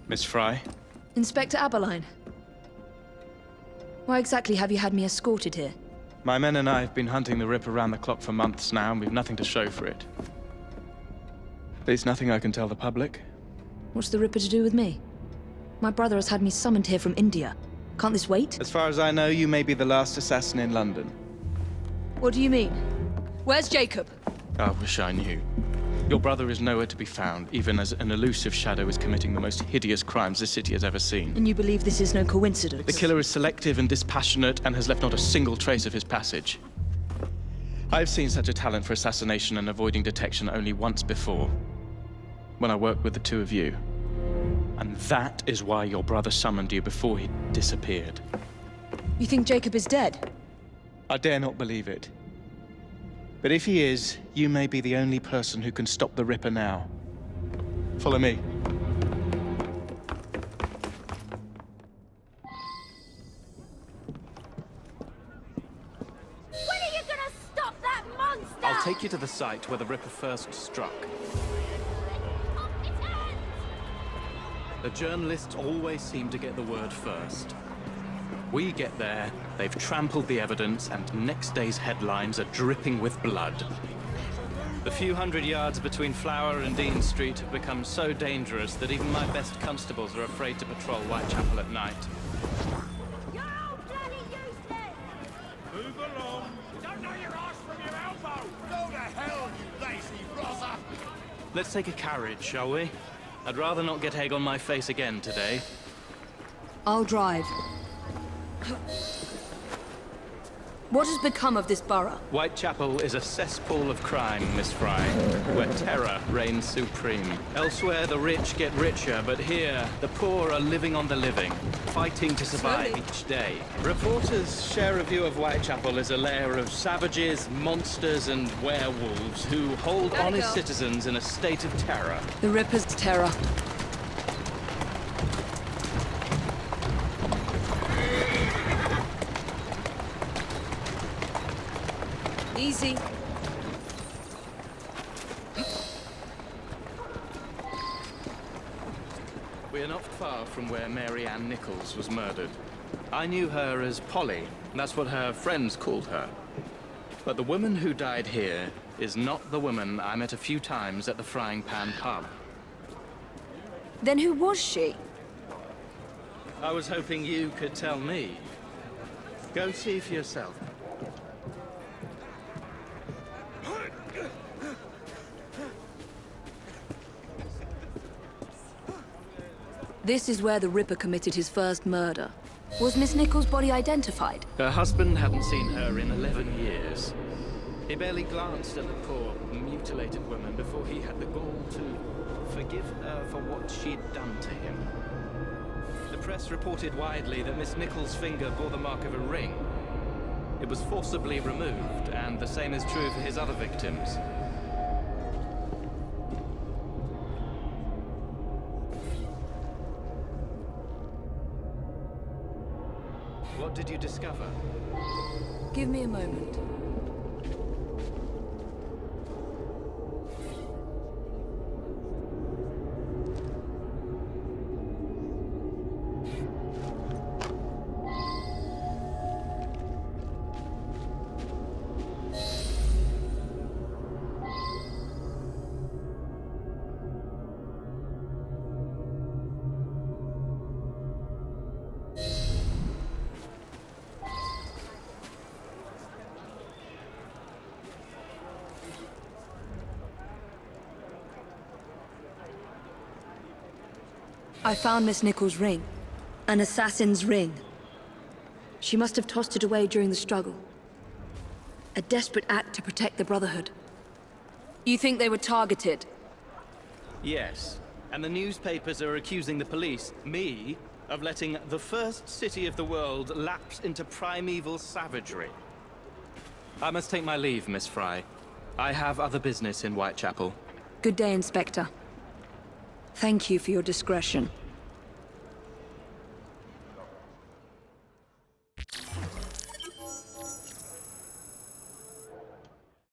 Miss Fry? Inspector Aberline. Why exactly have you had me escorted here? My men and I have been hunting the Rip around the clock for months now, and we've nothing to show for it. At least nothing I can tell the public. What's the Ripper to do with me? My brother has had me summoned here from India. Can't this wait? As far as I know, you may be the last assassin in London. What do you mean? Where's Jacob? I wish I knew. Your brother is nowhere to be found, even as an elusive shadow is committing the most hideous crimes this city has ever seen. And you believe this is no coincidence? The killer is selective and dispassionate and has left not a single trace of his passage. I've seen such a talent for assassination and avoiding detection only once before, when I worked with the two of you. And that is why your brother summoned you before he disappeared. You think Jacob is dead? I dare not believe it. But if he is, you may be the only person who can stop the Ripper now. Follow me. When are you gonna stop that monster? I'll take you to the site where the Ripper first struck. The journalists always seem to get the word first. We get there, they've trampled the evidence, and next day's headlines are dripping with blood. The few hundred yards between Flower and Dean Street have become so dangerous that even my best constables are afraid to patrol Whitechapel at night. You're all bloody useless! Move along! Don't know your arse from your elbow! Go to hell, you lazy brother! Let's take a carriage, shall we? I'd rather not get egg on my face again today. I'll drive. What has become of this borough? Whitechapel is a cesspool of crime, Miss Fry, where terror reigns supreme. Elsewhere, the rich get richer, but here, the poor are living on the living, fighting to survive Slowly. each day. Reporters share a view of Whitechapel as a lair of savages, monsters, and werewolves who hold Gotta honest go. citizens in a state of terror. The Ripper's terror. Easy. We are not far from where Mary Ann Nichols was murdered. I knew her as Polly. That's what her friends called her. But the woman who died here is not the woman I met a few times at the Frying Pan pub. Then who was she? I was hoping you could tell me. Go see for yourself. This is where the Ripper committed his first murder. Was Miss Nichols' body identified? Her husband hadn't seen her in 11 years. He barely glanced at the poor, mutilated woman before he had the gall to forgive her for what she'd done to him. The press reported widely that Miss Nichols' finger bore the mark of a ring. It was forcibly removed, and the same is true for his other victims. What did you discover? Give me a moment. I found Miss Nichols' ring. An assassin's ring. She must have tossed it away during the struggle. A desperate act to protect the Brotherhood. You think they were targeted? Yes, and the newspapers are accusing the police, me, of letting the first city of the world lapse into primeval savagery. I must take my leave, Miss Fry. I have other business in Whitechapel. Good day, Inspector. Thank you for your discretion.